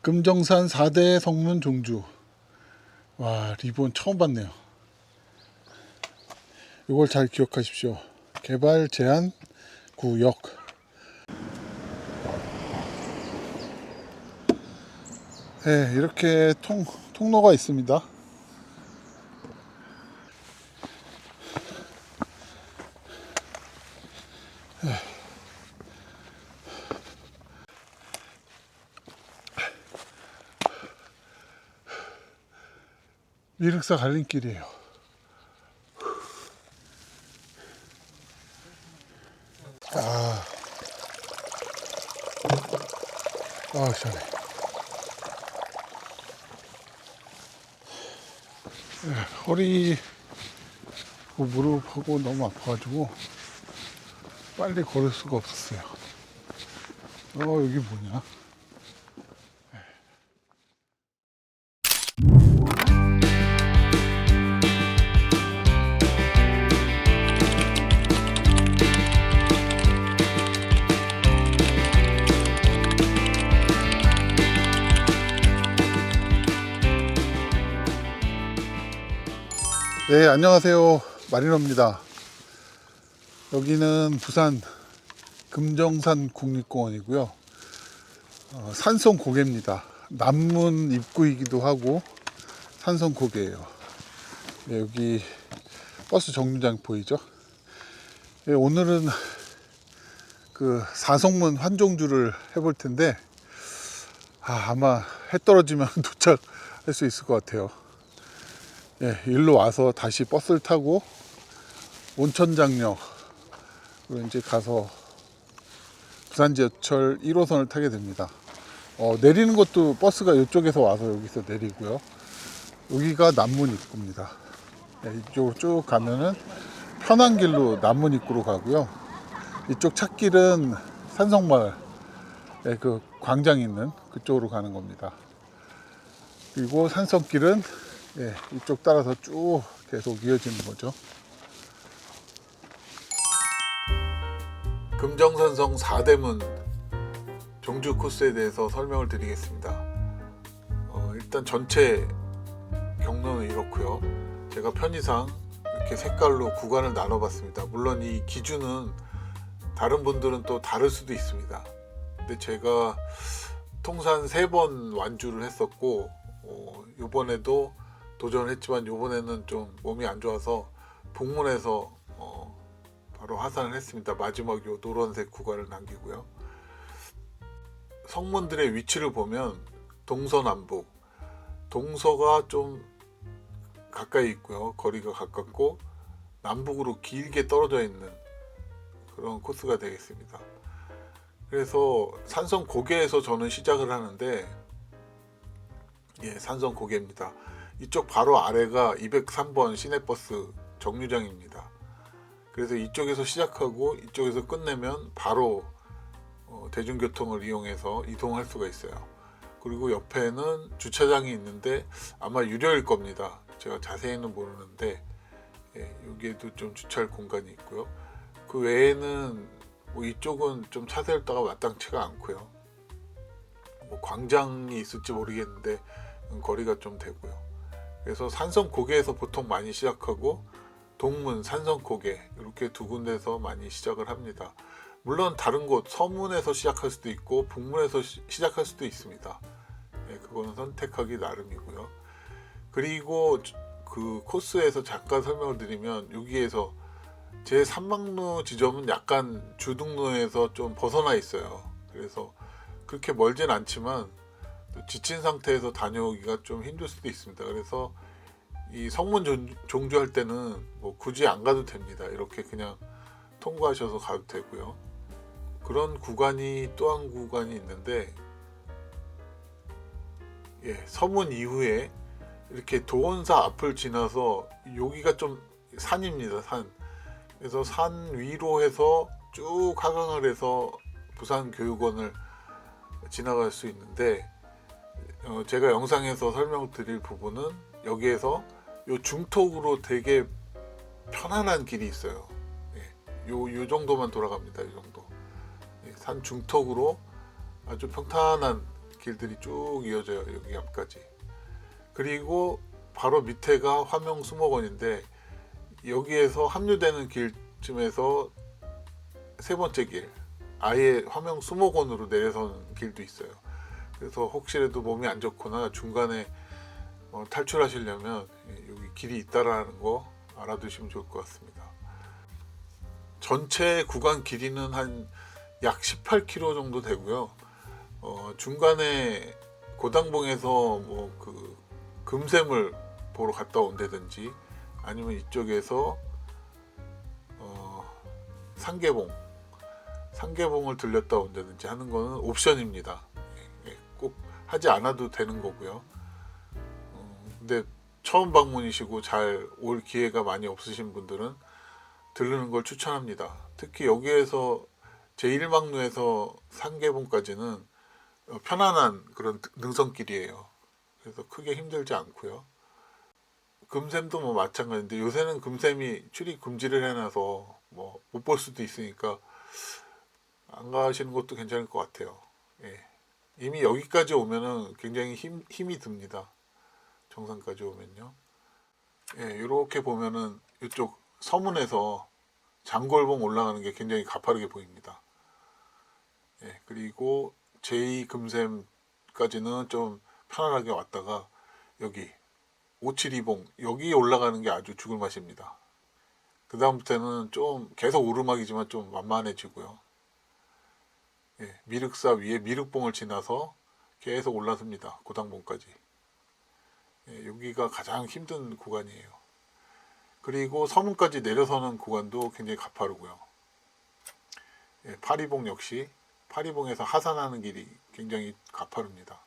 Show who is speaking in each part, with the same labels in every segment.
Speaker 1: 금정산 4대 성문 종주. 와, 리본 처음 봤네요. 이걸 잘 기억하십시오. 개발 제한 구역. 네, 이렇게 통로가 있습니다. 미륵사 갈림길이에요. 시원해. 네, 허리, 무릎하고 너무 아파가지고 빨리 걸을 수가 없었어요. 여기 뭐냐? 네, 안녕하세요. 마리노입니다. 여기는 부산 금정산 국립공원이고요. 산성 고개입니다. 남문 입구이기도 하고 산성 고개예요. 네, 여기 버스 정류장 보이죠? 네, 오늘은 그 사성문 환종주를 해볼 텐데 아마 해 떨어지면 도착할 수 있을 것 같아요. 예, 일로 와서 다시 버스를 타고 온천장역으로 이제 가서 부산지하철 1호선을 타게 됩니다. 내리는 것도 버스가 이쪽에서 와서 여기서 내리고요. 여기가 남문 입구입니다. 예, 이쪽으로 쭉 가면은 편한 길로 남문 입구로 가고요. 이쪽 찻길은 산성마을, 그 광장 있는 그쪽으로 가는 겁니다. 그리고 산성길은 이쪽 따라서 쭉 계속 이어지는 거죠. 금정산성 4대문 종주 코스에 대해서 설명을 드리겠습니다. 일단 전체 경로는 이렇고요. 제가 편의상 이렇게 색깔로 구간을 나눠봤습니다. 물론 이 기준은 다른 분들은 또 다를 수도 있습니다. 근데 제가 통산 3번 완주를 했었고 이번에도 도전을 했지만 이번에는 좀 몸이 안 좋아서 북문에서 바로 하산을 했습니다. 마지막 요 노란색 구간을 남기고요. 성문들의 위치를 보면 동서남북, 동서가 좀 가까이 있고요. 거리가 가깝고 남북으로 길게 떨어져 있는 그런 코스가 되겠습니다. 그래서 산성 고개에서 저는 시작을 하는데 산성 고개입니다. 이쪽 바로 아래가 203번 시내버스 정류장입니다. 그래서 이쪽에서 시작하고 이쪽에서 끝내면 바로 대중교통을 이용해서 이동할 수가 있어요. 그리고 옆에는 주차장이 있는데 아마 유료일 겁니다. 제가 자세히는 모르는데 여기에도 좀 주차할 공간이 있고요. 그 외에는 이쪽은 좀 차세울다가 마땅치가 않고요. 광장이 있을지 모르겠는데 거리가 좀 되고요. 그래서 산성 고개에서 보통 많이 시작하고 동문, 산성 고개 이렇게 두 군데서 많이 시작을 합니다. 물론 다른 곳 서문에서 시작할 수도 있고 북문에서 시작할 수도 있습니다. 그거는 선택하기 나름이고요. 그리고 그 코스에서 잠깐 설명을 드리면 여기에서 제 3막로 지점은 약간 주등로에서 좀 벗어나 있어요. 그래서 그렇게 멀진 않지만 지친 상태에서 다녀오기가 좀 힘들 수도 있습니다. 그래서 이 성문 종주할 때는 굳이 안 가도 됩니다. 이렇게 그냥 통과하셔서 가도 되고요. 그런 구간이 또 한 구간이 있는데 서문 이후에 이렇게 도원사 앞을 지나서 여기가 좀 산입니다. 산. 그래서 산 위로 해서 쭉 하강을 해서 부산교육원을 지나갈 수 있는데 제가 영상에서 설명 드릴 부분은 여기에서 요 중턱으로 되게 편안한 길이 있어요. 요 정도만 돌아갑니다. 이 정도. 산 중턱으로 아주 평탄한 길들이 쭉 이어져요. 여기 앞까지. 그리고 바로 밑에가 화명 수목원인데 여기에서 합류되는 길쯤에서 세 번째 길, 아예 화명 수목원으로 내려서는 길도 있어요. 그래서 혹시라도 몸이 안 좋거나 중간에 탈출하시려면 여기 길이 있다라는 거 알아두시면 좋을 것 같습니다. 전체 구간 길이는 한 약 18km 정도 되고요. 중간에 고당봉에서 뭐 그 금샘을 보러 갔다 온다든지 아니면 이쪽에서 상계봉을 들렸다 온다든지 하는 거는 옵션입니다. 꼭 하지 않아도 되는 거고요. 근데 처음 방문이시고 잘 올 기회가 많이 없으신 분들은 들르는 걸 추천합니다. 특히 여기에서 제1막로에서 상계봉까지는 편안한 그런 능선길이에요. 그래서 크게 힘들지 않고요. 금샘도 뭐 마찬가지인데 요새는 금샘이 출입 금지를 해놔서 뭐 못 볼 수도 있으니까 안 가시는 것도 괜찮을 것 같아요. 예. 이미 여기까지 오면은 굉장히 힘이 듭니다. 정상까지 오면요. 예, 이렇게 보면은 이쪽 서문에서 장골봉 올라가는 게 굉장히 가파르게 보입니다. 예, 그리고 제2금샘까지는 좀 편안하게 왔다가 여기 572봉 여기 올라가는 게 아주 죽을 맛입니다. 그 다음부터는 좀 계속 오르막이지만 좀 만만해지고요. 예, 미륵사 위에 미륵봉을 지나서 계속 올라섭니다. 고당봉까지. 예, 여기가 가장 힘든 구간이에요. 그리고 서문까지 내려서는 구간도 굉장히 가파르고요. 예, 파리봉 역시 파리봉에서 하산하는 길이 굉장히 가파릅니다.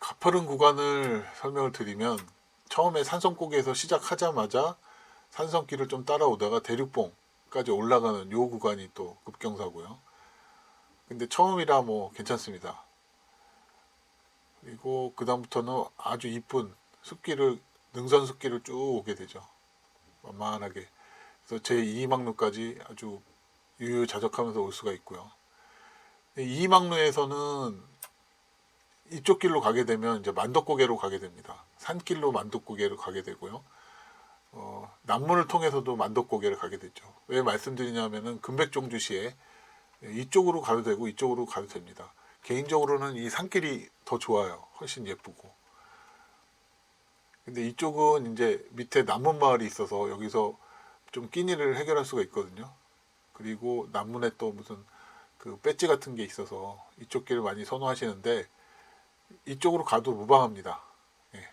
Speaker 1: 가파른 구간을 설명을 드리면 처음에 산성고개에서 시작하자마자 산성길을 좀 따라오다가 대륙봉까지 올라가는 요 구간이 또 급경사고요. 근데 처음이라 뭐 괜찮습니다. 그리고 그 다음부터는 아주 이쁜 숲길을 능선 숲길을 쭉 오게 되죠. 만만하게. 그래서 제2막로까지 아주 유유자적하면서 올 수가 있고요. 2막로에서는 이쪽 길로 가게 되면 이제 만덕고개로 가게 됩니다. 산길로 만덕고개로 가게 되고요. 남문을 통해서도 만덕고개를 가게 되죠. 왜 말씀드리냐면은 금백종주시에 이쪽으로 가도 되고 이쪽으로 가도 됩니다. 개인적으로는 이 산길이 더 좋아요. 훨씬 예쁘고. 근데 이쪽은 이제 밑에 남문마을이 있어서 여기서 좀 끼니를 해결할 수가 있거든요. 그리고 남문에 또 무슨 그 배지 같은 게 있어서 이쪽 길을 많이 선호하시는데 이쪽으로 가도 무방합니다. 예.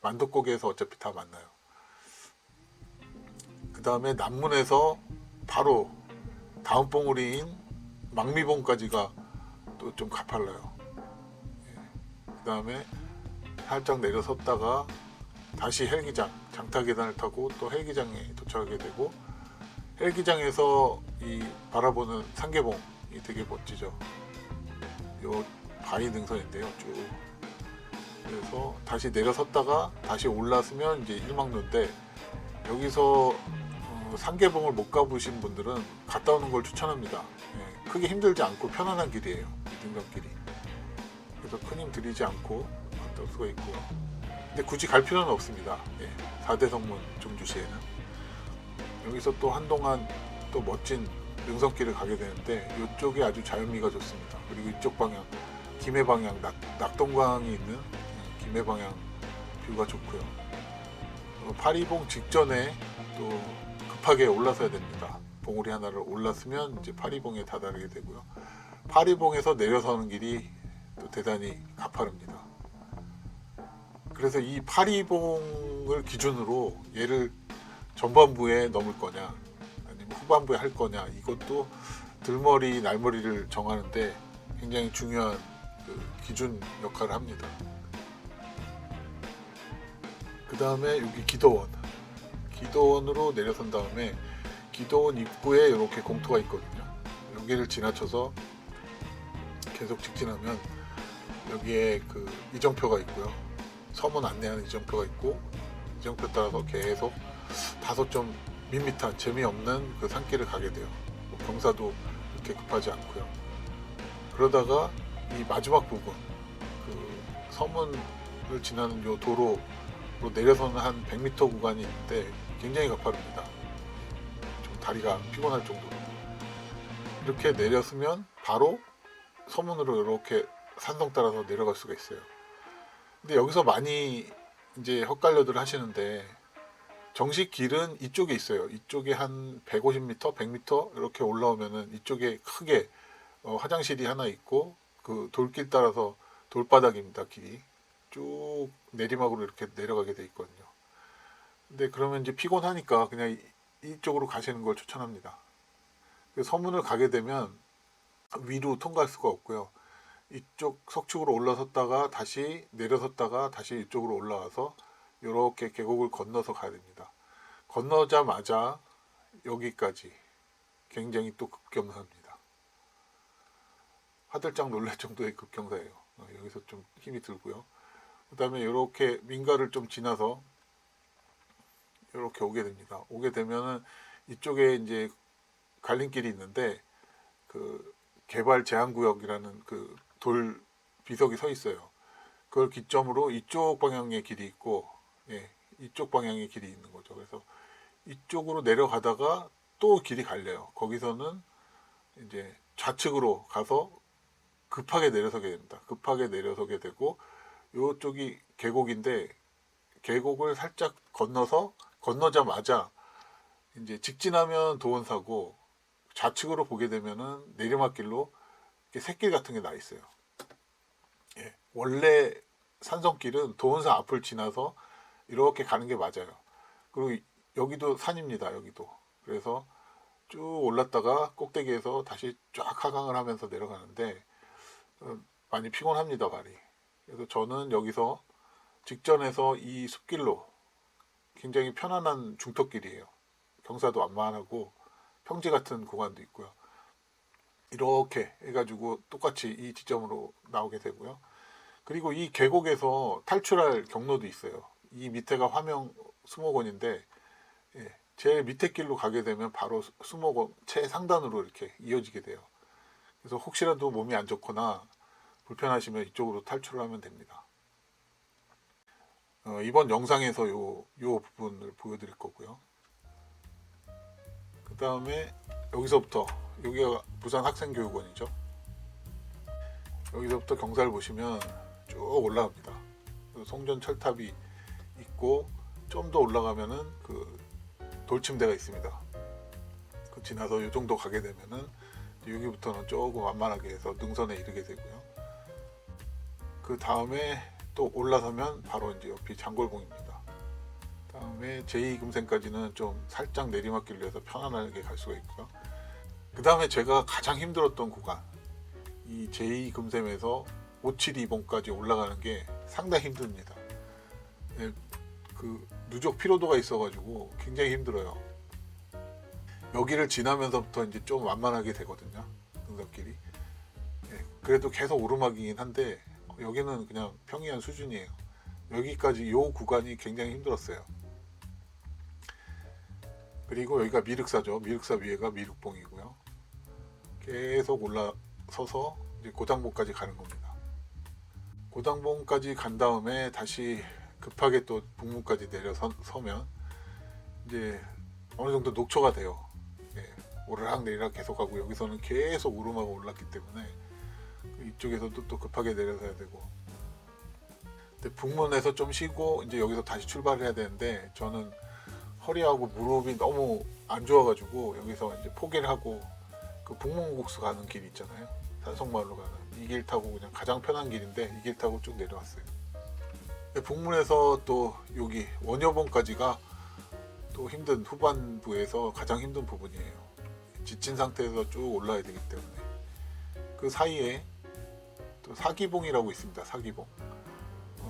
Speaker 1: 만덕고개에서 어차피 다 만나요. 그 다음에 남문에서 바로 다음 봉우리인 망미봉까지가 또 좀 가팔라요. 예. 그 다음에 살짝 내려섰다가 다시 헬기장, 장타계단을 타고 또 헬기장에 도착하게 되고 헬기장에서 이 바라보는 상계봉이 되게 멋지죠. 요 바위 능선인데요. 쭉. 그래서 다시 내려섰다가 다시 올라서면 이제 1막로인데 여기서 상계봉을 못 가보신 분들은 갔다 오는 걸 추천합니다. 예, 크게 힘들지 않고 편안한 길이에요. 이 능선길이. 그래서 큰 힘 들이지 않고 갔다 올 수가 있고요. 근데 굳이 갈 필요는 없습니다. 예, 4대 성문 종주시에는. 여기서 또 한동안 또 멋진 능선길을 가게 되는데 이쪽이 아주 자연미가 좋습니다. 그리고 이쪽 방향 김해 방향 낙동강이 있는 김해 방향 뷰가 좋고요. 파리봉 직전에 또 급하게 올라서야 됩니다. 봉우리 하나를 올랐으면 이제 파리봉에 다다르게 되고요. 파리봉에서 내려서는 길이 또 대단히 가파릅니다. 그래서 이 파리봉을 기준으로 얘를 전반부에 넘을 거냐 아니면 후반부에 할 거냐 이것도 들머리 날머리를 정하는데 굉장히 중요한 그 기준 역할을 합니다. 그 다음에 여기 기도원으로 내려선 다음에 기도원 입구에 이렇게 공터가 있거든요. 여기를 지나쳐서 계속 직진하면 여기에 그 이정표가 있고요. 서문 안내하는 이정표가 있고 이정표 따라서 계속 다소 좀 밋밋한 재미없는 그 산길을 가게 돼요. 경사도 그렇게 급하지 않고요. 그러다가 이 마지막 부분, 그 서문을 지나는 요 도로로 내려서는 한 100m 구간이 있는데 굉장히 가파릅니다. 좀 다리가 피곤할 정도로. 이렇게 내렸으면 바로 서문으로 이렇게 산성 따라서 내려갈 수가 있어요. 근데 여기서 많이 이제 헛갈려들 하시는데, 정식 길은 이쪽에 있어요. 이쪽에 한 150m, 100m 이렇게 올라오면은 이쪽에 크게 화장실이 하나 있고, 그 돌길 따라서 돌바닥입니다. 길이 쭉 내리막으로 이렇게 내려가게 돼 있거든요. 근데 그러면 이제 피곤하니까 그냥 이쪽으로 가시는 걸 추천합니다. 서문을 가게 되면 위로 통과할 수가 없고요. 이쪽 석축으로 올라섰다가 다시 내려섰다가 다시 이쪽으로 올라와서 이렇게 계곡을 건너서 가야 됩니다. 건너자마자 여기까지 굉장히 또 급경사입니다. 화들짝 놀랄 정도의 급경사예요. 여기서 좀 힘이 들고요. 그 다음에 이렇게 민가를 좀 지나서 이렇게 오게 됩니다. 오게 되면은 이쪽에 이제 갈림길이 있는데, 그 개발 제한구역이라는 그 돌 비석이 서 있어요. 그걸 기점으로 이쪽 방향의 길이 있고, 예, 이쪽 방향의 길이 있는 거죠. 그래서 이쪽으로 내려가다가 또 길이 갈려요. 거기서는 이제 좌측으로 가서 급하게 내려서게 됩니다. 급하게 내려서게 되고, 이쪽이 계곡인데 계곡을 살짝 건너자마자 이제 직진하면 도원사고, 좌측으로 보게 되면은 내리막길로 이렇게 샛길 같은 게 나 있어요. 예, 원래 산성길은 도원사 앞을 지나서 이렇게 가는 게 맞아요. 그리고 여기도 산입니다. 여기도. 그래서 쭉 올랐다가 꼭대기에서 다시 쫙 하강을 하면서 내려가는데 많이 피곤합니다, 발이. 그래서 저는 여기서 직전에서 이 숲길로, 굉장히 편안한 중턱길이에요. 경사도 완만하고 평지 같은 구간도 있고요. 이렇게 해가지고 똑같이 이 지점으로 나오게 되고요. 그리고 이 계곡에서 탈출할 경로도 있어요. 이 밑에가 화명 수목원인데, 예, 제일 밑에 길로 가게 되면 바로 수목원 최상단으로 이렇게 이어지게 돼요. 그래서 혹시라도 몸이 안 좋거나 불편하시면 이쪽으로 탈출을 하면 됩니다. 이번 영상에서 요 부분을 보여드릴 거고요. 그 다음에 여기서부터, 여기가 부산 학생교육원이죠. 여기서부터 경사를 보시면 쭉 올라갑니다. 송전 철탑이 있고, 좀 더 올라가면은 그 돌침대가 있습니다. 그 지나서 이 정도 가게 되면은 여기부터는 조금 완만하게 해서 능선에 이르게 되고요. 그 다음에 또 올라서면 바로 이제 옆이 장골봉입니다. 다음에 제2금생까지는 좀 살짝 내리막길로 해서 편안하게 갈 수가 있고요. 그 다음에 제가 가장 힘들었던 구간, 이 제2금샘에서 572봉까지 올라가는 게 상당히 힘듭니다. 네, 그 누적 피로도가 있어가지고 굉장히 힘들어요. 여기를 지나면서부터 이제 좀 완만하게 되거든요, 능선길이. 네, 그래도 계속 오르막이긴 한데 여기는 그냥 평이한 수준이에요. 여기까지 요 구간이 굉장히 힘들었어요. 그리고 여기가 미륵사죠. 미륵사 위에가 미륵봉이고요. 계속 올라서서 이제 고당봉까지 가는 겁니다. 고당봉까지 간 다음에 다시 급하게 또 북문까지 내려서면 이제 어느 정도 녹초가 돼요. 예, 오르락 내리락 계속하고, 여기서는 계속 오르막을 올랐기 때문에 이쪽에서도 또 급하게 내려서야 되고. 근데 북문에서 좀 쉬고 이제 여기서 다시 출발을 해야 되는데, 저는 허리하고 무릎이 너무 안 좋아가지고 여기서 이제 포기를 하고, 그 북문국수 가는 길 있잖아요, 산성마을로 가는 이 길 타고, 그냥 가장 편한 길인데 이 길 타고 쭉 내려왔어요. 북문에서 또 여기 원효봉까지가 또 힘든, 후반부에서 가장 힘든 부분이에요. 지친 상태에서 쭉 올라야 되기 때문에. 그 사이에 또 사기봉이라고 있습니다. 사기봉.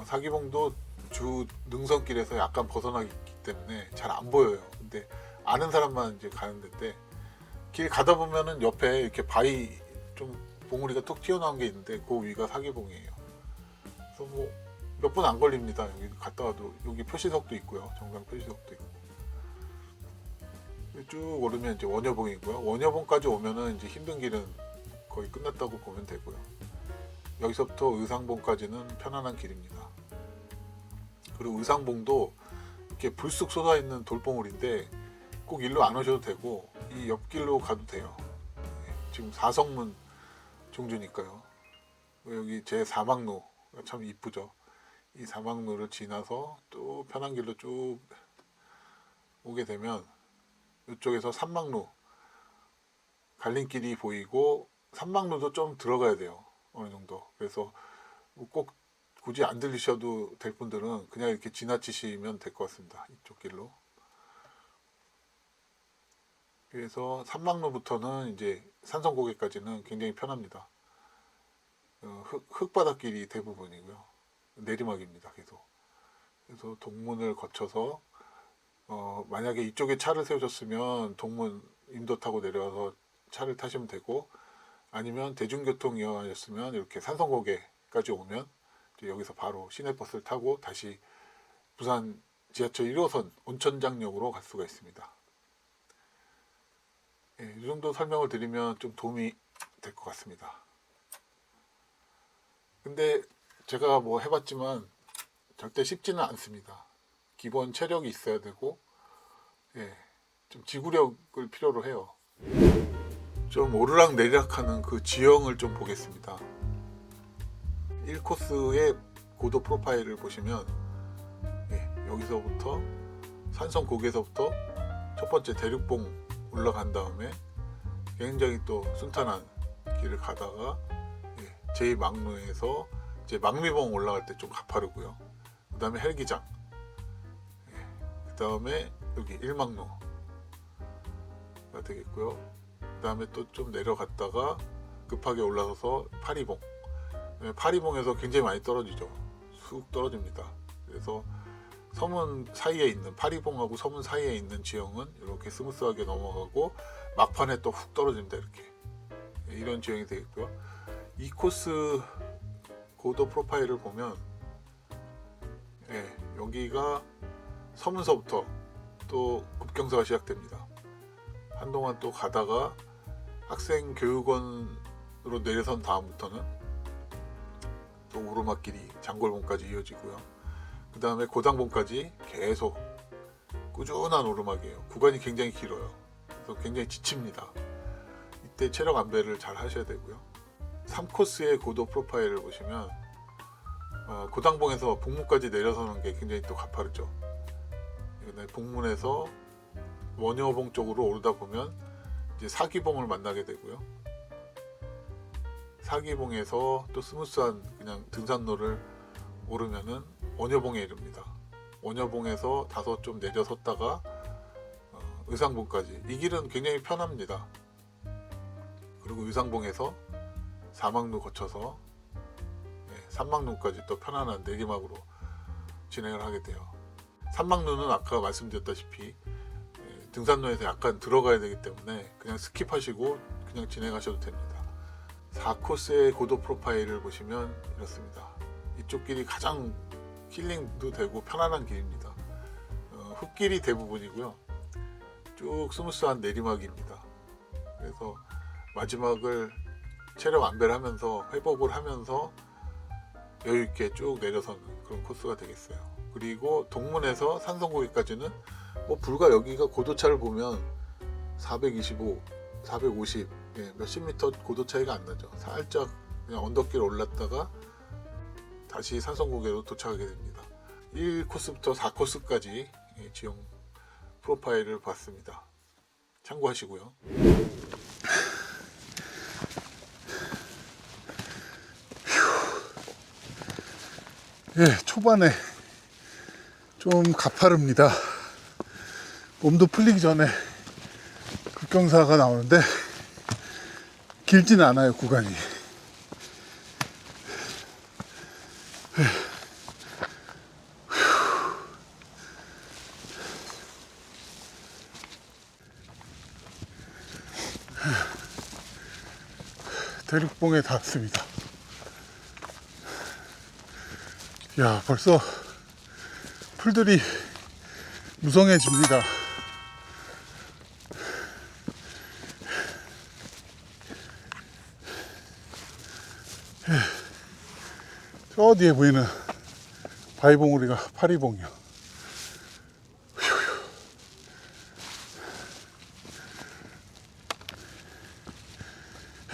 Speaker 1: 사기봉도 주 능선길에서 약간 벗어나기 때문에 잘 안 보여요. 근데 아는 사람만 이제 가는 데인데, 길 가다 보면은 옆에 이렇게 바위 좀 봉우리가 툭 튀어나온 게 있는데 그 위가 사기봉이에요. 그래서 뭐 몇 분 안 걸립니다. 여기 갔다 와도. 여기 표시석도 있고요. 정상 표시석도 있고. 쭉 오르면 이제 원여봉이고요. 원여봉까지 오면은 이제 힘든 길은 거의 끝났다고 보면 되고요. 여기서부터 의상봉까지는 편안한 길입니다. 그리고 의상봉도 이렇게 불쑥 쏟아 있는 돌봉우리인데 꼭 일로 안 오셔도 되고 이 옆길로 가도 돼요. 지금 사성문 종주니까요. 여기 제 사막로가 참 이쁘죠. 이 사막로를 지나서 또 편한 길로 쭉 오게 되면 이쪽에서 산막로 갈림길이 보이고 산막로도 좀 들어가야 돼요. 어느 정도. 그래서 꼭 굳이 안 들리셔도 될 분들은 그냥 이렇게 지나치시면 될 것 같습니다. 이쪽 길로. 그래서 산막로부터는 이제 산성고개까지는 굉장히 편합니다. 흙바닥길이 대부분이고요. 내리막입니다. 계속. 그래서 동문을 거쳐서 만약에 이쪽에 차를 세우셨으면 동문 인도 타고 내려와서 차를 타시면 되고, 아니면 대중교통 이용하셨으면 이렇게 산성고개까지 오면 이제 여기서 바로 시내버스를 타고 다시 부산 지하철 1호선 온천장역으로 갈 수가 있습니다. 이 정도 설명을 드리면 좀 도움이 될 것 같습니다. 근데 제가 뭐 해봤지만 절대 쉽지는 않습니다. 기본 체력이 있어야 되고, 좀 지구력을 필요로 해요. 좀 오르락 내리락하는 그 지형을 좀 보겠습니다. 1코스의 고도 프로파일을 보시면 여기서부터 산성고개에서부터 첫 번째 대륙봉 올라간 다음에 굉장히 또 순탄한 길을 가다가 제2막로에서 이제 막미봉 올라갈 때 좀 가파르고요. 그 다음에 헬기장, 그 다음에 여기 1막로가 되겠고요. 그 다음에 또 좀 내려갔다가 급하게 올라서서 파리봉. 파리봉에서 굉장히 많이 떨어지죠. 쑥 떨어집니다. 그래서 서문 사이에 있는 파리봉하고 서문 사이에 있는 지형은 이렇게 스무스하게 넘어가고 막판에 또 훅 떨어집니다. 이렇게 이런 지형이 되겠고요. 이 코스 고도 프로파일을 보면 여기가 서문서부터 또 급경사가 시작됩니다. 한동안 또 가다가 학생교육원으로 내려선 다음부터는 또 오르막길이 장골봉까지 이어지고요. 그 다음에 고당봉까지 계속 꾸준한 오르막이에요. 구간이 굉장히 길어요. 그래서 굉장히 지칩니다. 이때 체력 안배를 잘 하셔야 되고요. 3코스의 고도 프로파일을 보시면 고당봉에서 북문까지 내려서는 게 굉장히 또 가파르죠. 북문에서 원여봉 쪽으로 오르다 보면 이제 사기봉을 만나게 되고요. 사기봉에서 또 스무스한 그냥 등산로를 오르면은 원여봉에 이릅니다. 원여봉에서 다소 좀 내려섰다가 의상봉까지. 이 길은 굉장히 편합니다. 그리고 의상봉에서 사막로 거쳐서 산막로까지 또 편안한 내리막으로 진행을 하게 돼요. 산막로는 아까 말씀드렸다시피 등산로에서 약간 들어가야 되기 때문에 그냥 스킵하시고 그냥 진행하셔도 됩니다. 4코스의 고도 프로파일을 보시면 이렇습니다. 이쪽 길이 가장 힐링도 되고 편안한 길입니다. 흙길이 대부분이고요. 쭉 스무스한 내리막입니다. 그래서 마지막을 체력 안배를 하면서 회복을 하면서 여유있게 쭉 내려서는 그런 코스가 되겠어요. 그리고 동문에서 산성고개까지는 뭐 불과 여기가 고도차를 보면 425, 450 몇십 미터 고도 차이가 안 나죠. 살짝 그냥 언덕길 올랐다가 다시 산성고개로 도착하게 됩니다. 1코스부터 4코스까지 지형 프로파일을 봤습니다. 참고하시고요.
Speaker 2: 초반에 좀 가파릅니다. 몸도 풀리기 전에 급경사가 나오는데 길지는 않아요, 구간이. 대륙봉에 닿았습니다. 야, 벌써 풀들이 무성해집니다. 저 뒤에 보이는 바위봉우리가 파리봉이요.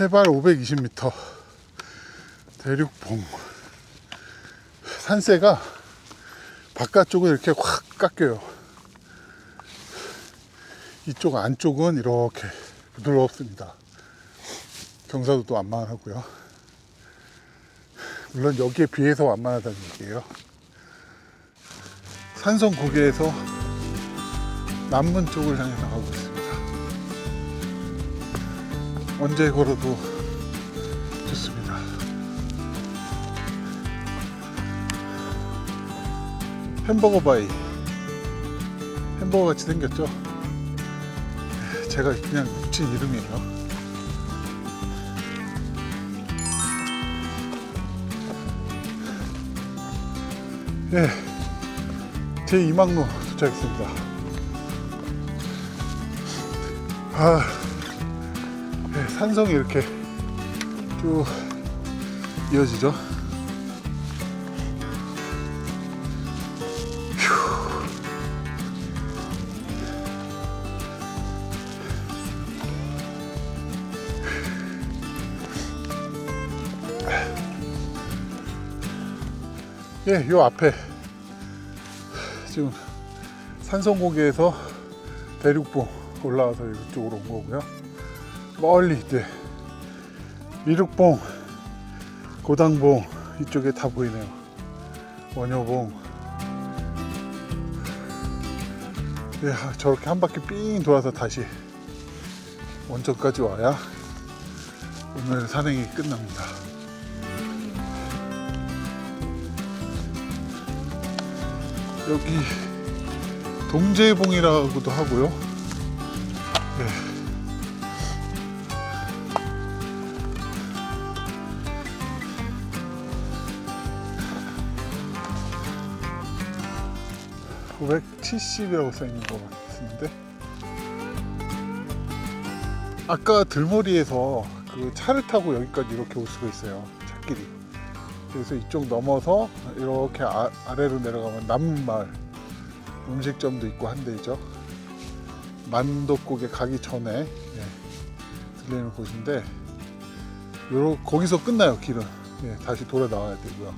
Speaker 2: 해발 520m 대륙봉. 산세가 바깥쪽은 이렇게 확 깎여요. 이쪽 안쪽은 이렇게 부드럽습니다. 경사도도 완만하고요. 물론 여기에 비해서 완만하다는 얘기예요. 산성 고개에서 남문 쪽을 향해 나가고 있습니다. 언제 걸어도 좋습니다. 햄버거 바위. 햄버거 같이 생겼죠? 제가 그냥 붙인 이름이에요. 예, 제2막로 도착했습니다. 예, 산성이 이렇게 쭉 이어지죠. 예, 요 앞에 지금 산성고개에서 대륙봉 올라와서 이쪽으로 온 거고요. 멀리 이제 미륵봉, 고당봉 이쪽에 다 보이네요. 원효봉. 예, 저렇게 한 바퀴 삥 돌아서 다시 원점까지 와야 오늘 산행이 끝납니다. 여기 동제봉이라고도 하고요. 네. (970이라고 써있는 것 같은데) 아까 들머리에서 그 차를 타고 여기까지 이렇게 올 수가 있어요. 차길이. 그래서 이쪽 넘어서 이렇게 아래로 내려가면 남문마을 음식점도 있고 한 데죠. 만덕국에 가기 전에 들리는 곳인데 거기서 끝나요. 길은. 다시 돌아 나와야 되고요.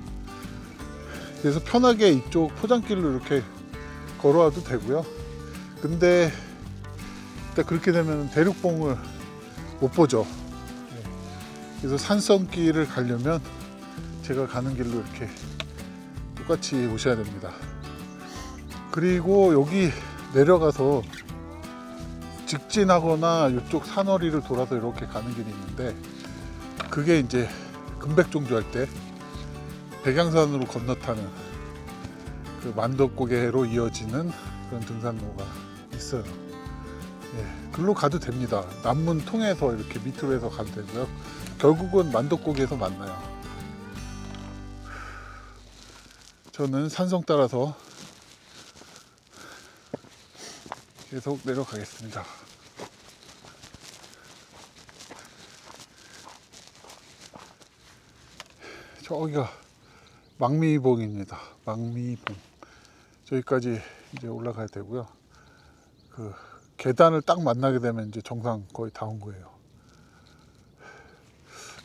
Speaker 2: 그래서 편하게 이쪽 포장길로 이렇게 걸어와도 되고요. 근데 일단 그렇게 되면 대륙봉을 못 보죠. 그래서 산성길을 가려면 제가 가는 길로 이렇게 똑같이 오셔야 됩니다. 그리고 여기 내려가서 직진하거나 이쪽 산허리를 돌아서 이렇게 가는 길이 있는데 그게 이제 금백종주 할 때 백양산으로 건너타는 그 만덕고개로 이어지는 그런 등산로가 있어요. 글로 가도 됩니다. 남문 통해서 이렇게 밑으로 해서 가도 되고요. 결국은 만덕고개에서 만나요. 저는 산성 따라서 계속 내려가겠습니다. 저기가 망미봉입니다. 망미봉. 저기까지 이제 올라가야 되고요. 그 계단을 딱 만나게 되면 이제 정상 거의 다 온 거예요.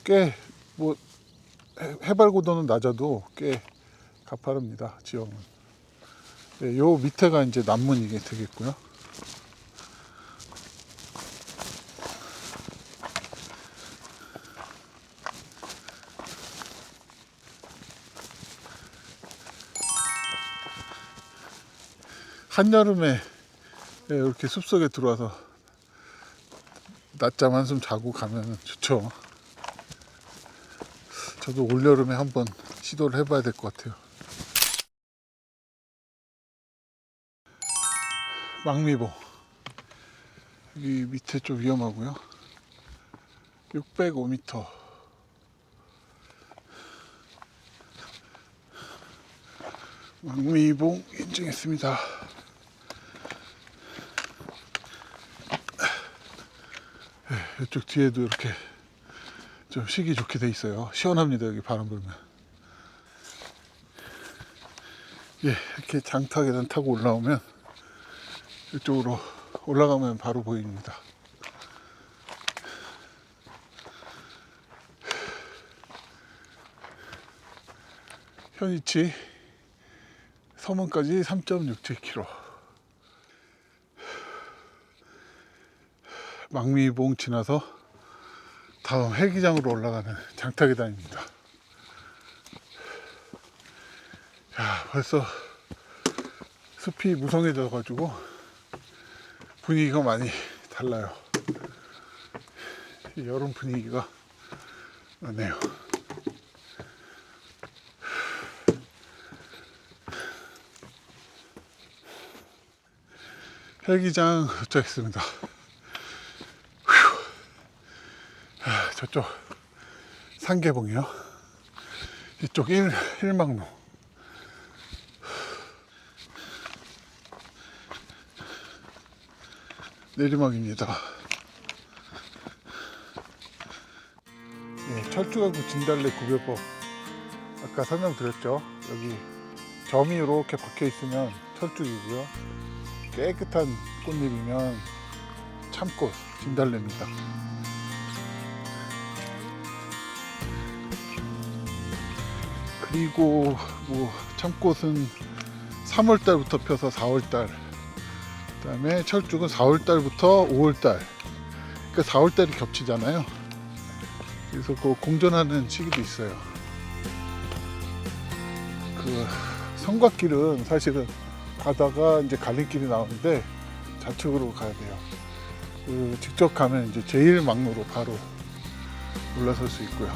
Speaker 2: 꽤 뭐 해발 고도는 낮아도 꽤 가파릅니다. 지형은. 요 밑에가 이제 남문이 되겠고요. 한여름에 이렇게 숲속에 들어와서 낮잠 한숨 자고 가면 좋죠. 저도 올여름에 한번 시도를 해봐야 될 것 같아요. 망미봉. 여기 밑에 좀 위험하고요. 605m. 망미봉 인증했습니다. 이쪽 뒤에도 이렇게 좀 쉬기 좋게 돼 있어요. 시원합니다. 여기 바람 불면. 예, 이렇게 장타 계단 타고 올라오면 이쪽으로 올라가면 바로 보입니다. 현 위치 서문까지 3.67km. 망미봉 지나서 다음 헬기장으로 올라가는 장타 계단입니다. 야, 벌써 숲이 무성해져 가지고 분위기가 많이 달라요. 여름 분위기가 나네요. 헬기장 도착했습니다. 저쪽 상계봉이요. 이쪽 1막로. 내리막입니다. 예, 철쭉하고 진달래 구별법 아까 설명드렸죠. 여기 점이 이렇게 박혀 있으면 철쭉이고요. 깨끗한 꽃잎이면 참꽃 진달래입니다. 그리고 뭐 참꽃은 3월달부터 펴서 4월달, 그 다음에 철쭉은 4월달부터 5월달, 그러니까 4월달이 겹치잖아요. 그래서 그 공존하는 시기도 있어요. 그 성곽길은 사실은 가다가 이제 갈림길이 나오는데 좌측으로 가야 돼요. 그 직접 가면 이제 제1막로로 바로 올라설 수 있고요.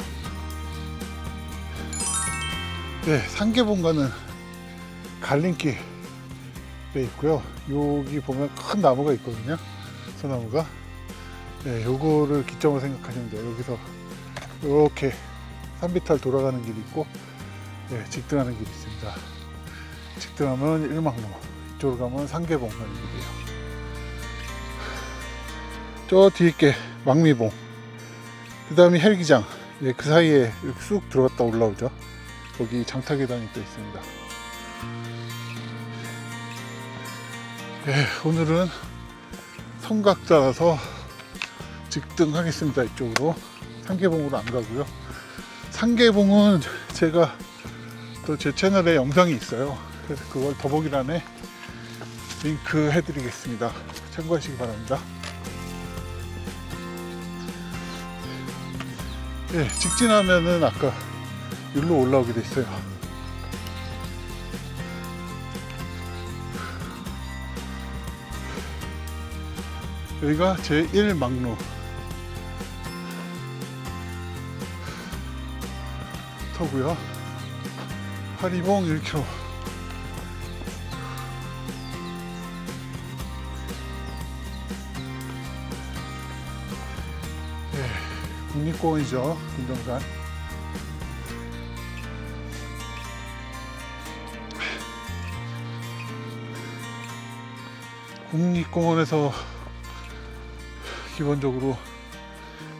Speaker 2: 네, 상계봉과는 갈림길에 있고요. 여기 보면 큰 나무가 있거든요. 소나무가. 네, 요거를 기점으로 생각하시면 돼요. 여기서 이렇게 산비탈 돌아가는 길이 있고, 네, 직등하는 길이 있습니다. 직등하면 1막로, 이쪽으로 가면 상계봉 가는 길이에요. 저 뒤에 게 망미봉, 그 다음에 헬기장. 예, 그 사이에 이렇게 쑥 들어갔다 올라오죠. 거기 장타 계단이 또 있습니다. 예, 오늘은 성곽 따라서 직등하겠습니다. 이쪽으로. 상계봉으로 안 가고요. 상계봉은 제가 또 제 채널에 영상이 있어요. 그래서 그걸 더보기란에 링크 해드리겠습니다. 참고하시기 바랍니다. 예, 직진하면은 아까 여기로 올라오게 됐어요. 여기가 제1막로 터고요. 파리봉 1km. 예, 국립공원이죠. 금정산. 국립공원에서 기본적으로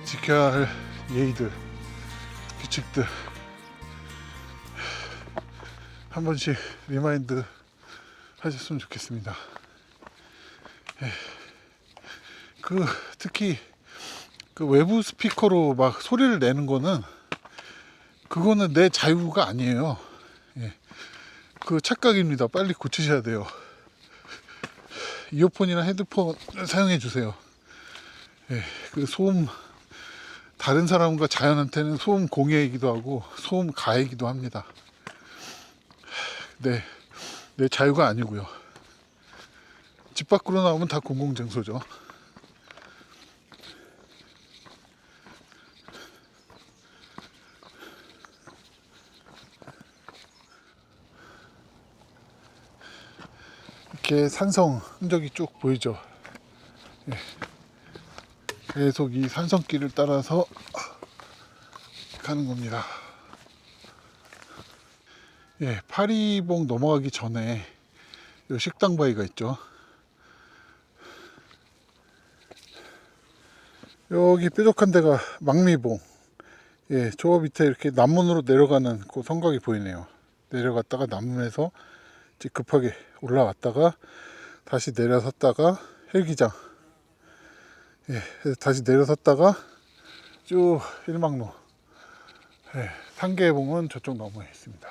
Speaker 2: 지켜야 할 예의들, 규칙들 한 번씩 리마인드 하셨으면 좋겠습니다. 예. 특히 그 외부 스피커로 막 소리를 내는 거는 그거는 내 자유가 아니에요. 예. 그 착각입니다. 빨리 고치셔야 돼요. 이어폰이나 헤드폰 사용해 주세요. 예, 그 소음, 다른 사람과 자연한테는 소음 공해이기도 하고 소음 가해이기도 합니다. 네, 내 자유가 아니고요. 집 밖으로 나오면 다 공공장소죠. 이렇게 산성 흔적이 쭉 보이죠. 예. 계속 이 산성길을 따라서 가는 겁니다. 예, 파리봉 넘어가기 전에 요 식당 바위가 있죠. 여기 뾰족한 데가 망미봉. 예, 저 밑에 이렇게 남문으로 내려가는 그 성곽이 보이네요. 내려갔다가 남문에서 이제 급하게 올라왔다가 다시 내려섰다가 헬기장, 예, 그래서 다시 내려섰다가 쭉 일망로, 예, 상계봉은 저쪽 너머에 있습니다.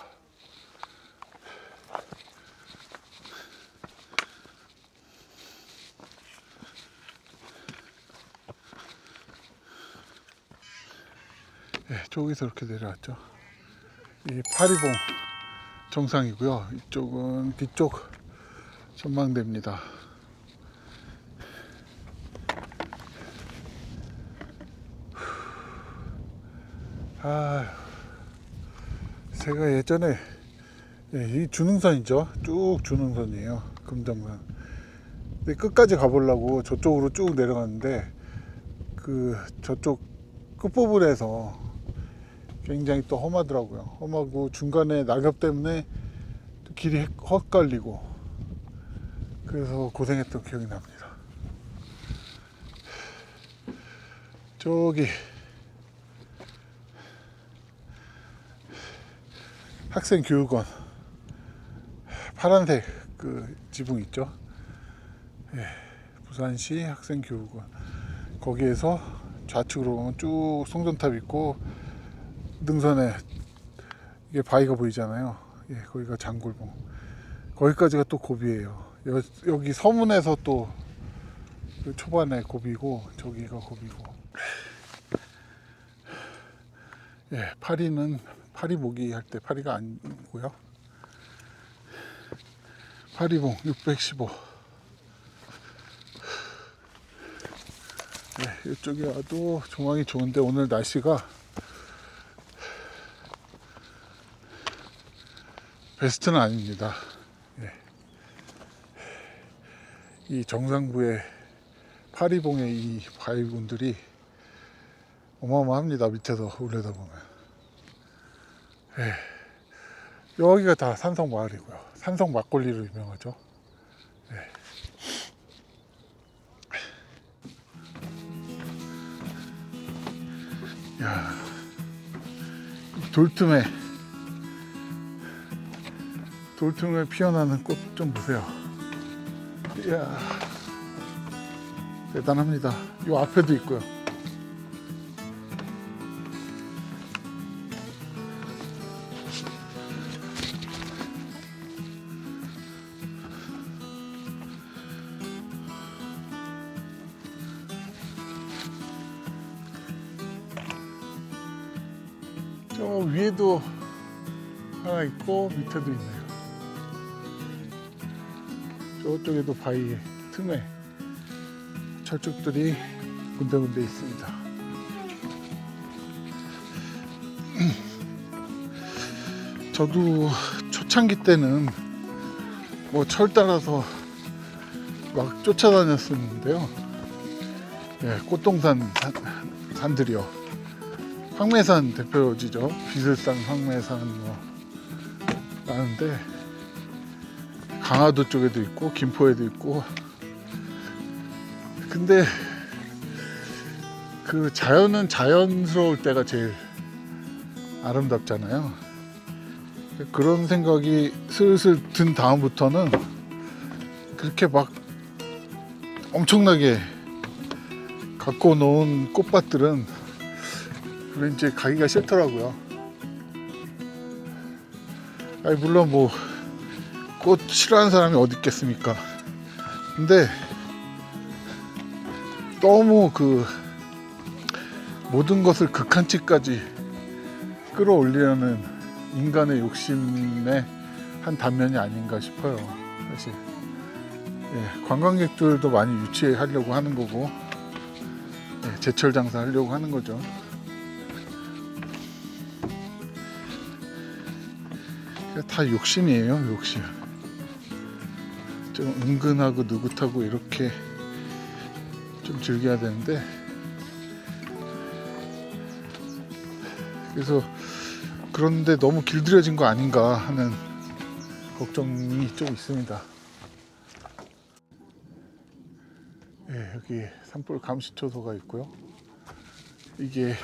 Speaker 2: 예, 저기서 이렇게 내려왔죠. 이 파리봉 정상이고요. 이쪽은 뒤쪽 전망대입니다. 아, 제가 예전에 이 주능선이죠. 쭉 주능선이에요. 금정선. 근데 끝까지 가보려고 저쪽으로 쭉 내려갔는데 그 저쪽 끝부분에서 굉장히 또 험하더라고요. 험하고 중간에 낙엽 때문에 또 길이 헛갈리고 그래서 고생했던 기억이 납니다. 저기 학생교육원 파란색 그 지붕 있죠. 예, 부산시 학생교육원 거기에서 좌측으로 보면 쭉 송전탑 있고 능선에 이게 바위가 보이잖아요. 예, 거기가 장골봉. 거기까지가 또 고비예요. 여기 서문에서 또 그 초반에 고비고 저기가 고비고. 예, 파리는 파리보기 할 때 파리가 아니고요. 파리봉 615. 네, 이쪽에 와도 조망이 좋은데 오늘 날씨가 베스트는 아닙니다. 예. 이 정상부의 파리봉의 이 바위군들이 어마어마합니다. 밑에서 올려다보면. 예. 여기가 다 산성 마을이고요. 산성 막걸리로 유명하죠. 예. 야, 돌틈에 피어나는 꽃 좀 보세요. 이야, 대단합니다. 이 앞에도 있고요. 저 위에도 하나 있고 밑에도 있네요. 저쪽에도 바위 틈에 철쭉들이 군데군데 있습니다. 저도 초창기 때는 뭐 철 따라서 막 쫓아다녔었는데요. 예, 꽃동산 산들이요. 황매산 대표지죠. 비슬산, 황매산 뭐 나는데 강화도 쪽에도 있고 김포에도 있고. 근데 그 자연은 자연스러울 때가 제일 아름답잖아요. 그런 생각이 슬슬 든 다음부터는 그렇게 막 엄청나게 갖고 놓은 꽃밭들은 왠지 가기가 싫더라고요. 아니 물론 뭐 꽃 싫어하는 사람이 어디 있겠습니까. 근데 너무 그 모든 것을 극한치까지 끌어올리려는 인간의 욕심의 한 단면이 아닌가 싶어요. 사실 예, 관광객들도 많이 유치하려고 하는 거고 예, 제철 장사 하려고 하는 거죠. 다 욕심이에요. 욕심. 좀 은근하고 느긋하고 이렇게 좀 즐겨야 되는데, 그래서 그런데 너무 길들여진 거 아닌가 하는 걱정이 좀 있습니다. 예, 여기 산불 감시초소가 있고요. 이게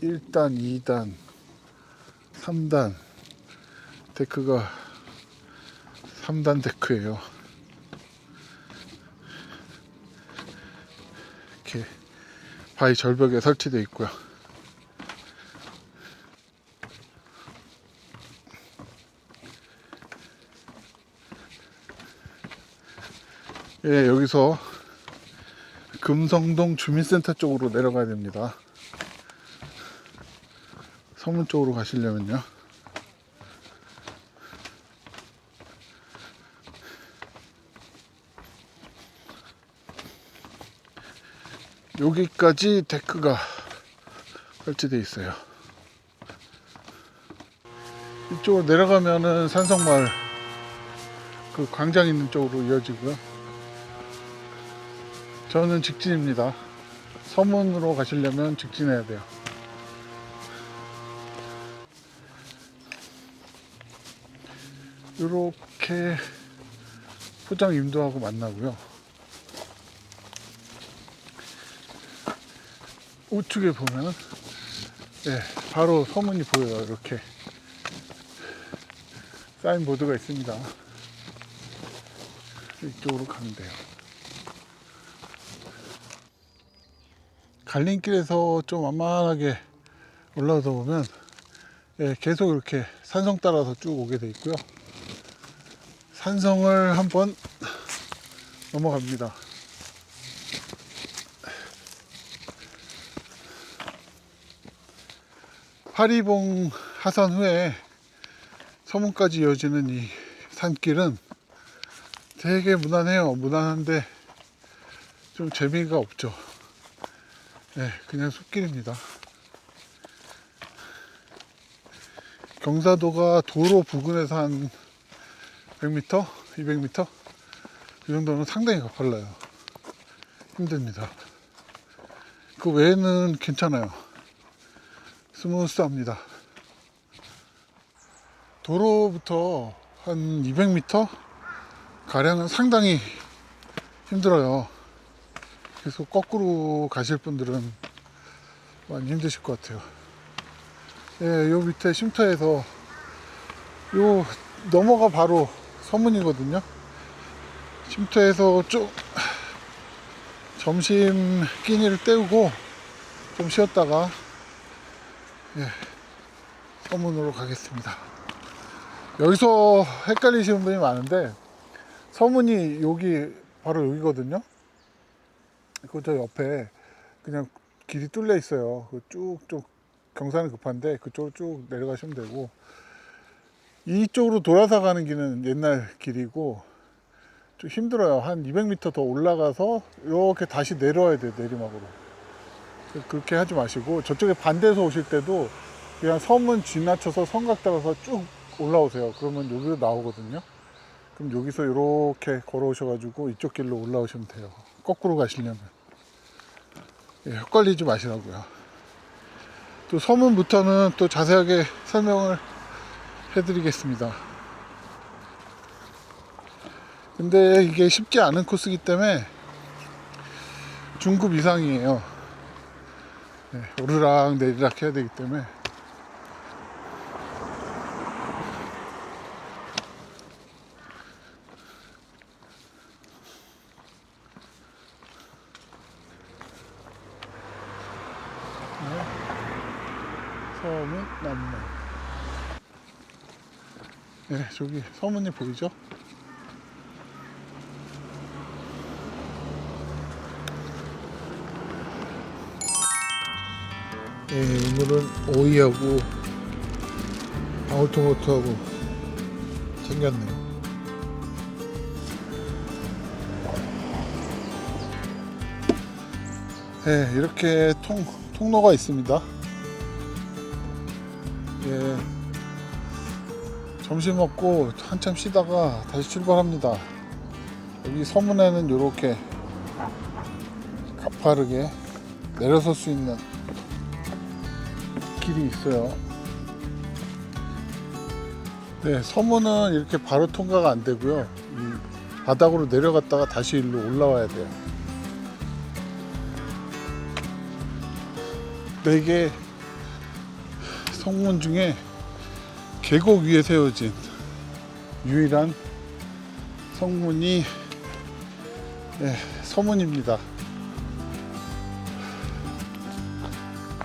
Speaker 2: 1단, 2단, 3단 데크가 3단 데크예요. 이렇게 바위 절벽에 설치되어 있고요. 예, 여기서 금성동 주민센터 쪽으로 내려가야 됩니다. 서문 쪽으로 가시려면요. 여기까지 데크가 설치되어 있어요. 이쪽으로 내려가면은 산성마을 그 광장 있는 쪽으로 이어지고요. 저는 직진입니다. 서문으로 가시려면 직진해야 돼요. 이렇게 포장 인도하고 만나고요. 우측에 보면 예, 바로 서문이 보여요. 이렇게 사인보드가 있습니다. 이쪽으로 가면 돼요. 갈림길에서 좀 완만하게 올라오다 보면 예, 계속 이렇게 산성 따라서 쭉 오게 돼 있고요. 산성을 한번 넘어갑니다. 파리봉 하산 후에 서문까지 이어지는 이 산길은 되게 무난해요. 무난한데 좀 재미가 없죠. 네, 그냥 숲길입니다. 경사도가 도로 부근에서 한 100m? 200m? 이 정도는 상당히 가팔라요. 힘듭니다. 그 외에는 괜찮아요. 스무스합니다. 도로부터 한 200m? 가량은 상당히 힘들어요. 그래서 거꾸로 가실 분들은 많이 힘드실 것 같아요. 예, 요 밑에 쉼터에서 요 넘어가 바로 서문이거든요. 쉼터에서 쭉 점심 끼니를 때우고 좀 쉬었다가 예, 서문으로 가겠습니다. 여기서 헷갈리시는 분이 많은데 서문이 여기 바로 여기거든요. 저 옆에 그냥 길이 뚫려 있어요. 쭉쭉 경사는 급한데 그쪽으로 쭉 내려가시면 되고, 이쪽으로 돌아서 가는 길은 옛날 길이고 좀 힘들어요. 한 200m 더 올라가서 이렇게 다시 내려와야 돼요. 내리막으로. 그렇게 하지 마시고 저쪽에 반대에서 오실 때도 그냥 서문 지나쳐서 성곽 따라서 쭉 올라오세요. 그러면 여기로 나오거든요. 그럼 여기서 이렇게 걸어오셔가지고 이쪽 길로 올라오시면 돼요. 거꾸로 가시려면. 예, 헷갈리지 마시라고요. 또 서문부터는 또 자세하게 설명을 해드리겠습니다. 근데 이게 쉽지 않은 코스이기 때문에 중급 이상이에요. 네, 오르락 내리락 해야 되기 때문에. 서문 남문. 네, 저기 서문이 보이죠? 네, 오늘은 오이하고 방울토마토하고 챙겼네요. 네, 이렇게 통로가 있습니다. 예, 점심 먹고 한참 쉬다가 다시 출발합니다. 여기 서문에는 이렇게 가파르게 내려설 수 있는 길이 있어요. 네, 서문은 이렇게 바로 통과가 안 되고요. 이 바닥으로 내려갔다가 다시 일로 올라와야 돼요. 네, 이게 성문 중에 계곡 위에 세워진 유일한 성문이 서문입니다.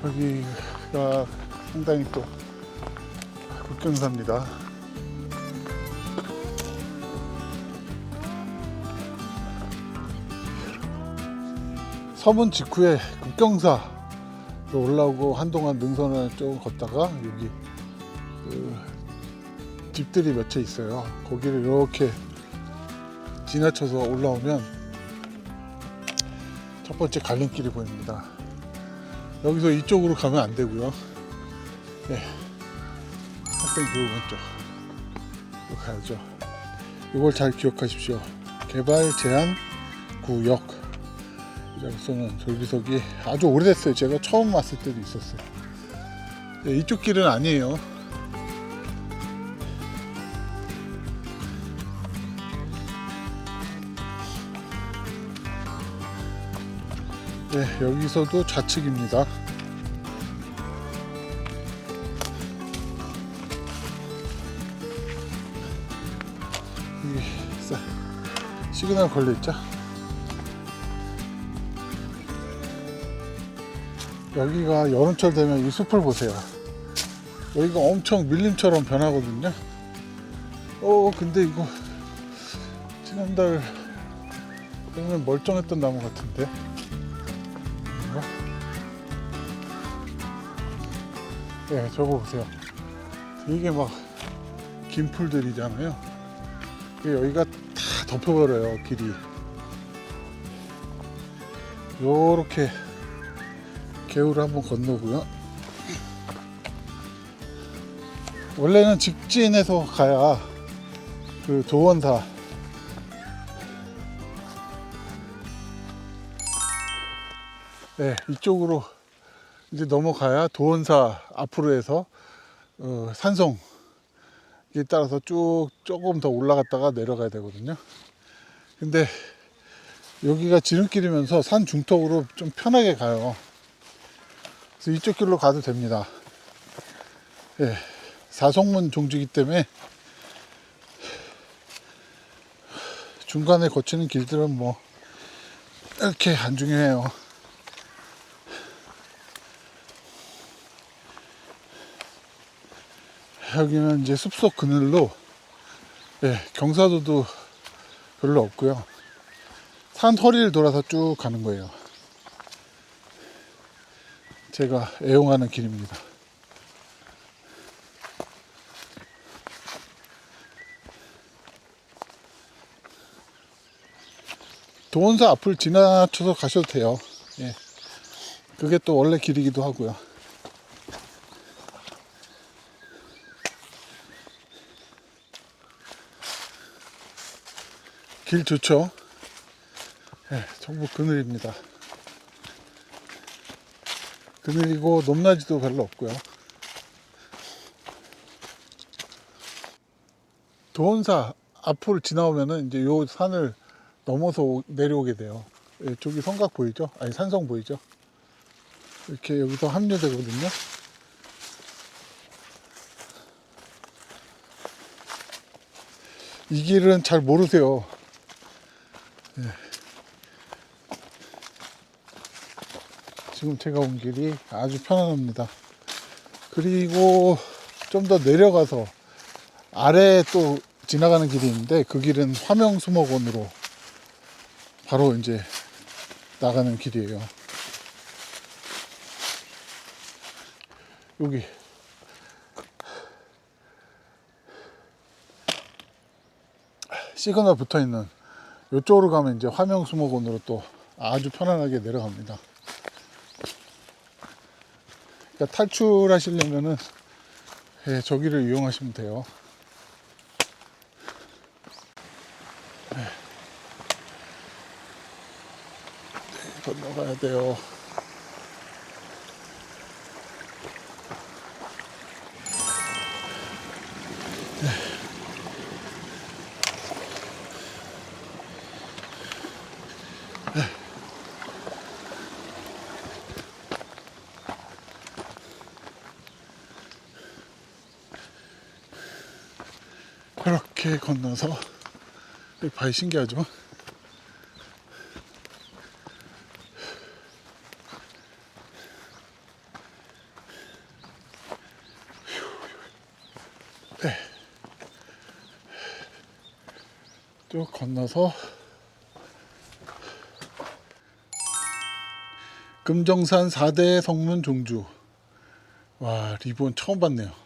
Speaker 2: 여기가 상당히 또 국경사입니다. 서문 직후에 국경사로 올라오고 한동안 능선을 좀 걷다가 여기 집들이 몇 채 있어요. 거기를 이렇게 지나쳐서 올라오면 첫 번째 갈림길이 보입니다. 여기서 이쪽으로 가면 안 되고요. 학생 교육원 쪽으로 가야죠. 이걸 잘 기억하십시오. 개발 제한 구역. 이 장소는 졸비석이 아주 오래됐어요. 제가 처음 왔을 때도 있었어요. 이쪽 길은 아니에요. 여기서도 좌측입니다. 여기 시그널 걸려있죠? 여기가 여름철 되면 이 숲을 보세요. 여기가 엄청 밀림처럼 변하거든요. 근데 이거 지난달 그러면 멀쩡했던 나무 같은데. 저거 보세요. 이게 막 긴 풀들이잖아요. 여기가 다 덮여버려요, 길이. 요렇게 개울을 한번 건너고요. 원래는 직진해서 가야 그 도원사 이쪽으로 이제 넘어가야 도원사 앞으로 해서 산성에 따라서 쭉 조금 더 올라갔다가 내려가야 되거든요. 근데 여기가 지름길이면서 산 중턱으로 좀 편하게 가요. 그래서 이쪽 길로 가도 됩니다. 사성문 종지기 때문에 중간에 거치는 길들은 뭐 이렇게 안 중요해요. 여기는 이제 숲속 그늘로 경사도도 별로 없고요. 산 허리를 돌아서 쭉 가는 거예요. 제가 애용하는 길입니다. 도원사 앞을 지나쳐서 가셔도 돼요. 그게 또 원래 길이기도 하고요. 길 좋죠? 전부 그늘입니다. 그늘이고 높낮이도 별로 없고요. 도원사 앞으로 지나오면은 이제 요 산을 넘어서 내려오게 돼요. 저기 성곽 보이죠? 아니 산성 보이죠? 이렇게 여기서 합류되거든요. 이 길은 잘 모르세요. 지금 제가 온 길이 아주 편안합니다. 그리고 좀 더 내려가서 아래에 또 지나가는 길이 있는데 그 길은 화명수목원으로 바로 이제 나가는 길이에요. 여기 시그널 붙어 있는 이쪽으로 가면 이제 화명수목원으로 또 아주 편안하게 내려갑니다. 그러니까 탈출하시려면은 저기를 이용하시면 돼요. 건너가야 돼요. 이렇게 건너서 이 바위 신기하죠? 네. 쭉 건너서 금정산 4대 성문 종주. 와, 리본 처음 봤네요.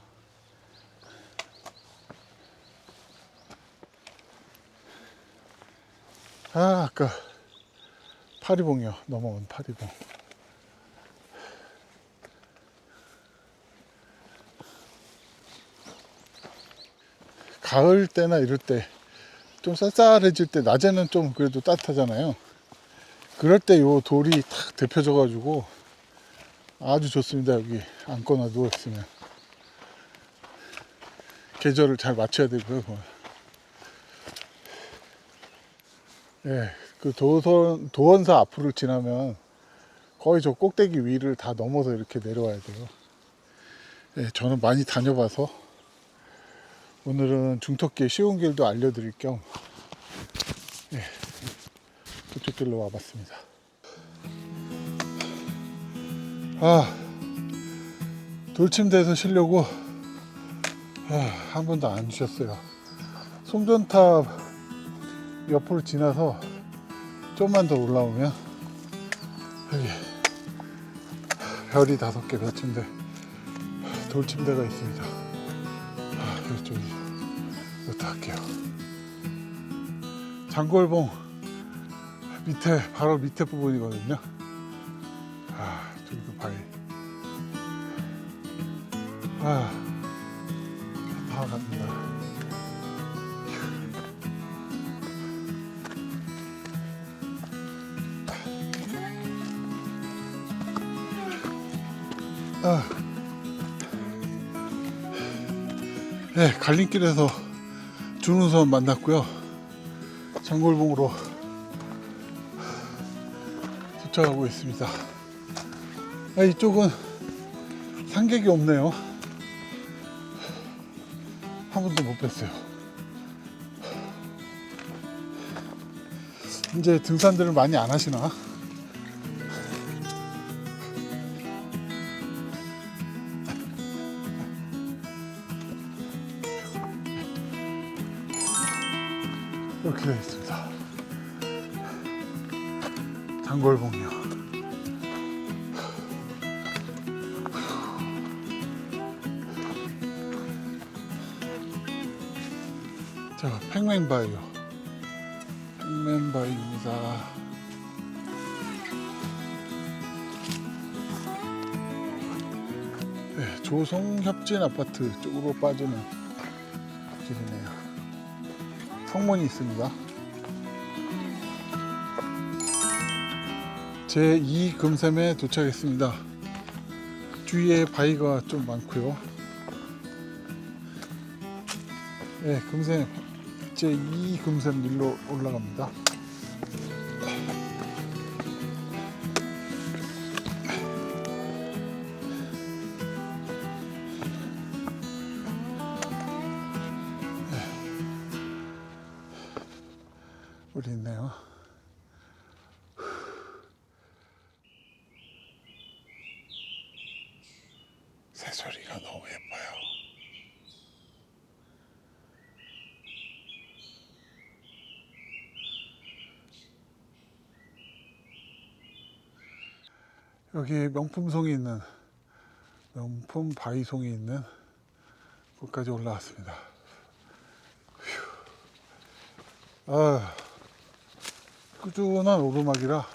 Speaker 2: 아까 파리봉이요. 넘어온 파리봉. 가을 때나 이럴 때 좀 쌀쌀해질 때, 낮에는 좀 그래도 따뜻하잖아요. 그럴 때 요 돌이 탁 데펴져 가지고 아주 좋습니다. 여기 앉거나 누워 있으면. 계절을 잘 맞춰야 되고요. 예, 그 도원사 앞으로 지나면 거의 저 꼭대기 위를 다 넘어서 이렇게 내려와야 돼요. 예, 저는 많이 다녀봐서 오늘은 중턱길 쉬운 길도 알려드릴 겸 그쪽 길로 와봤습니다. 돌침대에서 쉬려고 한 번도 안 쉬었어요. 송전탑 옆으로 지나서 좀만 더 올라오면 여기 별이 5개 맺힌데 돌침대가 있습니다. 이쪽이 이것도 할게요. 장골봉 밑에, 바로 밑에 부분이거든요. 저기도 바위. 다 갑니다. 네, 갈림길에서 준우선 만났고요. 장골봉으로 도착하고 있습니다. 이쪽은 산객이 없네요. 한 번도 못 뵀어요. 이제 등산들을 많이 안 하시나? 이렇게 되어 있습니다. 장골봉이요. 자, 팽맨바위요. 팽맨바위입니다. 네, 조성협진 아파트 쪽으로 빠지는 길이네요. 성문이 있습니다. 제2금샘에 도착했습니다. 주위에 바위가 좀 많고요. 네, 금샘, 제2금샘 일로 올라갑니다. 우리 있네요. 새소리가 너무 예뻐요. 여기 명품송이 있는, 명품 바위송이 있는 곳까지 올라왔습니다. 꾸준한 오르막이라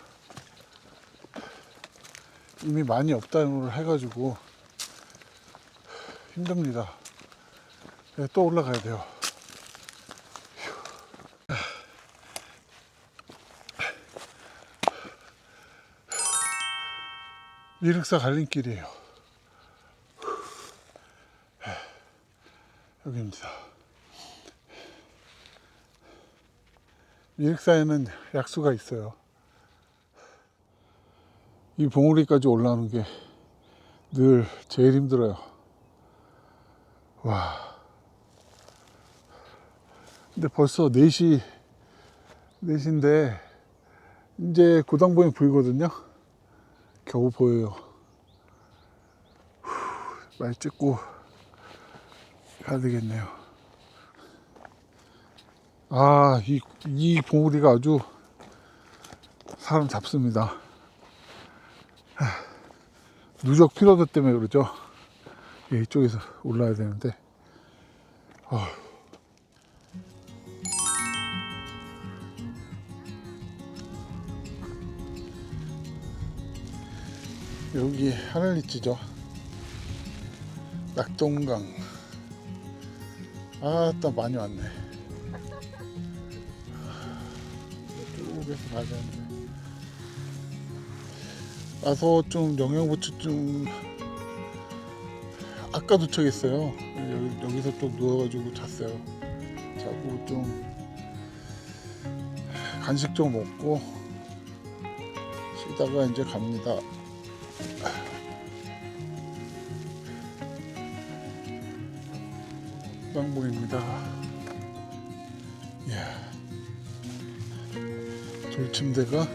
Speaker 2: 이미 많이 업다운을 해가지고 힘듭니다. 네, 또 올라가야 돼요. 미륵사 갈림길이에요. 여기입니다. 미륵사에는 약수가 있어요. 이 봉우리까지 올라오는 게 늘 제일 힘들어요. 와, 근데 벌써 4시인데 이제 고당봉이 보이거든요. 겨우 보여요. 많이 찍고 가야 되겠네요. 아, 이 봉우리가 아주 사람 잡습니다. 누적 피로도 때문에 그러죠. 예, 이쪽에서 올라야 되는데. 여기 하늘리치죠. 낙동강. 아따 많이 왔네. 이쪽에서 가야 되는데. 와서 좀 영양보충 아까 도착했어요. 여기서 좀 누워가지고 잤어요. 자고 좀 간식 좀 먹고 쉬다가 이제 갑니다. 고당봉입니다. 이야, 돌침대가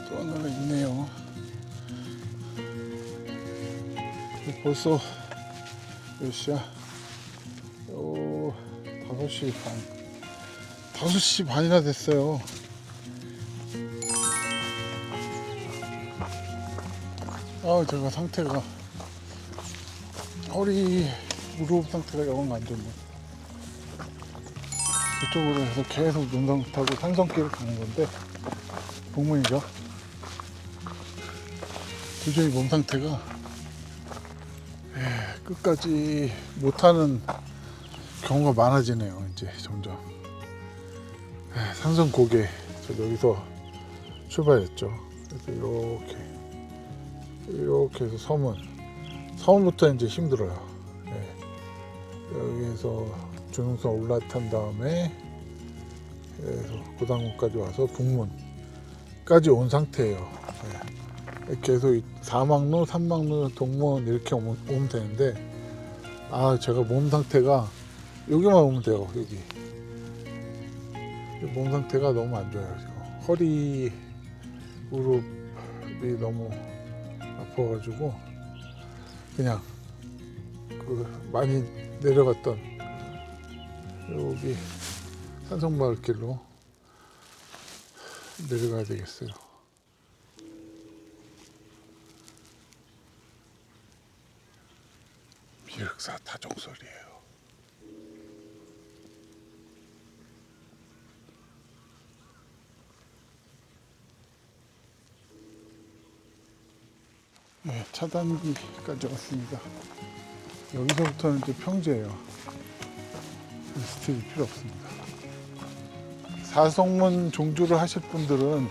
Speaker 2: 또 하나가 있네요. 벌써 몇 시야? 5시 반. 5시 반이나 됐어요. 제가 상태가 허리 무릎 상태가 영 안 좋네. 이쪽으로 해서 계속 논산 타고 산성길을 가는 건데 복문이죠. 도저히 몸 상태가 끝까지 못하는 경우가 많아지네요. 이제 점점 산성 고개 저 여기서 출발했죠. 그래서 이렇게 해서 서문부터 이제 힘들어요. 여기에서 준흥선 올라탄 다음에 고당봉까지 와서 북문까지 온 상태예요. 계속 4막로, 3막로, 동문 이렇게 오면 되는데 제가 몸 상태가 여기만 오면 돼요. 여기 몸 상태가 너무 안 좋아요. 지금 허리, 무릎이 너무 아파가지고 그냥 많이 내려갔던 여기 산성마을길로 내려가야 되겠어요. 미륵사 타종설이에요. 네, 차단기까지 왔습니다. 여기서부터는 이제 평지예요. 스틸이 필요 없습니다. 사성문 종주를 하실 분들은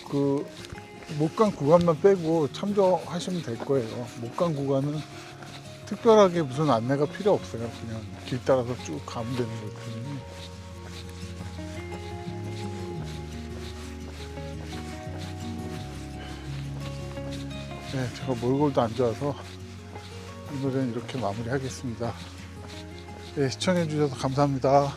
Speaker 2: 그 목강 구간만 빼고 참조하시면 될 거예요. 목강 구간은 특별하게 무슨 안내가 필요 없어요. 그냥 길 따라서 쭉 가면 되는 거기 때문에. 네, 제가 몰골도 안 좋아서 오늘은 이렇게 마무리하겠습니다. 네, 시청해 주셔서 감사합니다.